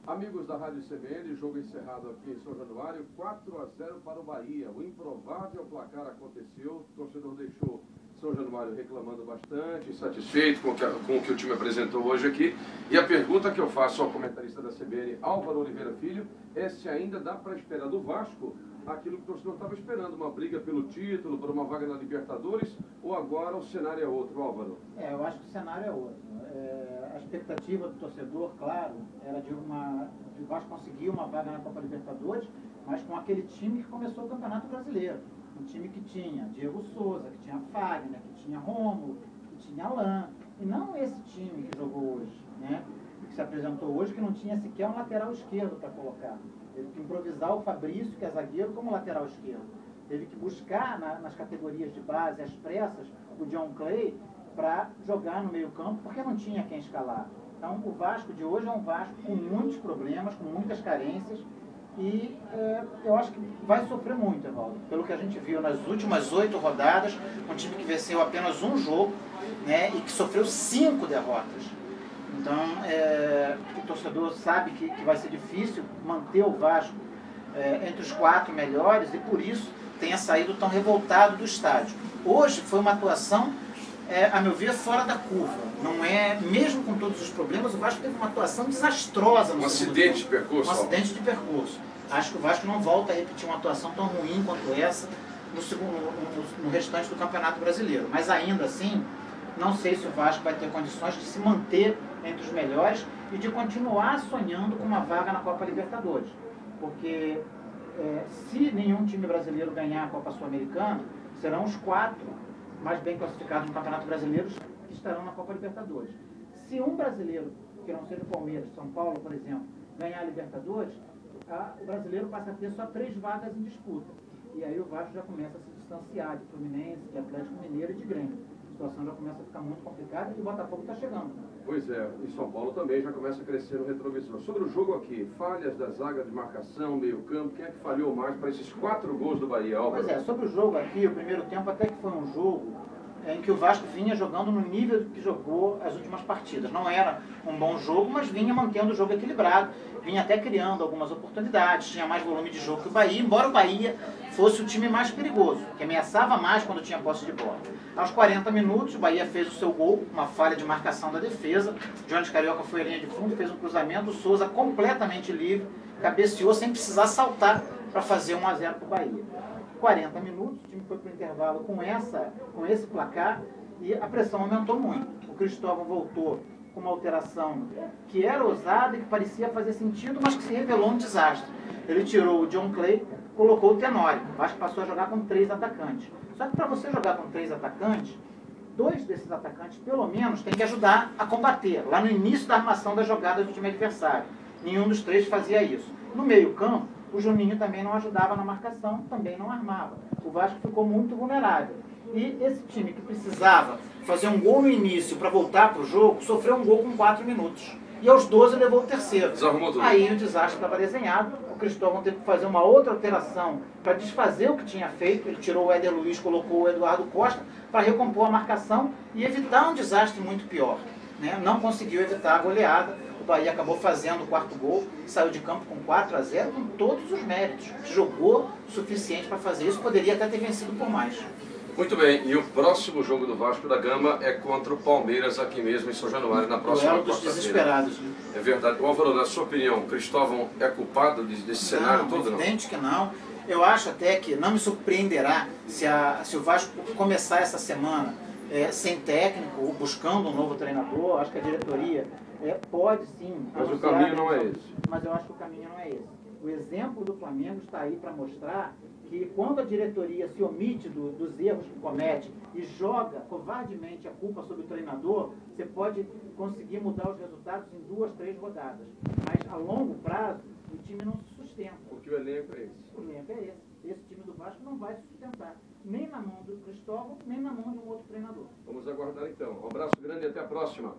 Amigos da Rádio CBN, jogo encerrado aqui em São Januário, 4-0 para o Bahia. O improvável placar aconteceu, o torcedor deixou São Januário reclamando bastante, insatisfeito com o que o time apresentou hoje aqui. E a pergunta que eu faço ao comentarista da CBN, Álvaro Oliveira Filho, é se ainda dá para esperar do Vasco aquilo que o torcedor estava esperando, uma briga pelo título, por uma vaga na Libertadores, ou agora o cenário é outro, Álvaro? Eu acho que o cenário é outro. A expectativa do torcedor, claro, era de o Vasco conseguir uma vaga na Copa Libertadores, mas com aquele time que começou o Campeonato Brasileiro. Um time que tinha Diego Souza, que tinha Fagner, que tinha Rômulo, que tinha Alain. E não esse time que jogou hoje, né? Que se apresentou hoje, que não tinha sequer um lateral esquerdo para colocar. Teve que improvisar o Fabrício, que é zagueiro, como lateral esquerdo. Teve que buscar nas categorias de base, às pressas, o John Clay para jogar no meio campo, porque não tinha quem escalar. Então o Vasco de hoje é um Vasco com muitos problemas, com muitas carências, e eu acho que vai sofrer muito, Evaldo. Pelo que a gente viu nas últimas 8 rodadas, um time que venceu apenas um jogo, né, e que sofreu 5 derrotas. Então, o torcedor sabe que vai ser difícil manter o Vasco entre os 4 melhores, e por isso tenha saído tão revoltado do estádio. Hoje foi uma atuação, a meu ver, fora da curva. Não é, mesmo com todos os problemas, o Vasco teve uma atuação desastrosa no acidente de percurso. Um acidente de percurso. Acho que o Vasco não volta a repetir uma atuação tão ruim quanto essa no restante do Campeonato Brasileiro. Mas ainda assim, não sei se o Vasco vai ter condições de se manter entre os melhores e de continuar sonhando com uma vaga na Copa Libertadores. Porque se nenhum time brasileiro ganhar a Copa Sul-Americana, serão os 4 mais bem classificados no Campeonato Brasileiro que estarão na Copa Libertadores. Se um brasileiro, que não seja o Palmeiras, São Paulo, por exemplo, ganhar a Libertadores, o brasileiro passa a ter só 3 vagas em disputa. E aí o Vasco já começa a se distanciar de Fluminense, de Atlético Mineiro e de Grêmio. A situação já começa a ficar muito complicada e o Botafogo está chegando. Pois é, e São Paulo também já começa a crescer no retrovisor. Sobre o jogo aqui, falhas da zaga de marcação, meio campo, quem é que falhou mais para esses 4 gols do Bahia, Álvaro? Pois é, sobre o jogo aqui, o primeiro tempo até que foi um jogo em que o Vasco vinha jogando no nível que jogou as últimas partidas. Não era um bom jogo, mas vinha mantendo o jogo equilibrado, vinha até criando algumas oportunidades, tinha mais volume de jogo que o Bahia, embora o Bahia fosse o time mais perigoso, que ameaçava mais quando tinha posse de bola. Aos 40 minutos, o Bahia fez o seu gol, uma falha de marcação da defesa, Jones Carioca foi à linha de fundo, fez um cruzamento, o Souza completamente livre, cabeceou sem precisar saltar para fazer 1-0 para o Bahia. 40 minutos, o time foi para o intervalo com esse placar e a pressão aumentou muito. O Cristóvão voltou com uma alteração que era ousada e que parecia fazer sentido, mas que se revelou um desastre. Ele tirou o John Clay, colocou o Tenório. O Vasco passou a jogar com 3 atacantes. Só que para você jogar com 3 atacantes, 2 desses atacantes, pelo menos, tem que ajudar a combater, lá no início da armação das jogadas do time adversário. Nenhum dos 3 fazia isso. No meio-campo, o Juninho também não ajudava na marcação, também não armava. O Vasco ficou muito vulnerável. E esse time que precisava fazer um gol no início para voltar para o jogo, sofreu um gol com 4 minutos. E aos 12 levou o terceiro. Aí o desastre estava desenhado. O Cristóvão teve que fazer uma outra alteração para desfazer o que tinha feito. Ele tirou o Éder Luiz, colocou o Eduardo Costa para recompor a marcação e evitar um desastre muito pior, né? Não conseguiu evitar a goleada. O Bahia acabou fazendo o 4º gol, saiu de campo com 4-0 com todos os méritos. Jogou o suficiente para fazer isso, poderia até ter vencido por mais. Muito bem, e o próximo jogo do Vasco da Gama é contra o Palmeiras aqui mesmo em São Januário, na próxima quarta-feira. Desesperados. Né? É verdade. Álvaro, na sua opinião, Cristóvão é culpado desse cenário todo? Não, evidente que não. Eu acho até que não me surpreenderá se o Vasco começar essa semana sem técnico, ou buscando um novo treinador. Acho que a diretoria pode sim. Mas o caminho não é esse. Mas eu acho que o caminho não é esse. O exemplo do Flamengo está aí para mostrar que quando a diretoria se omite dos erros que comete e joga covardemente a culpa sobre o treinador, você pode conseguir mudar os resultados em 2, 3 rodadas. Mas a longo prazo, o time não se sustenta. Porque o elenco é esse. O elenco é esse. Esse time do Vasco não vai se sustentar. Nem na mão do Cristóvão, nem na mão de um outro treinador. Vamos aguardar então. Um abraço grande e até a próxima.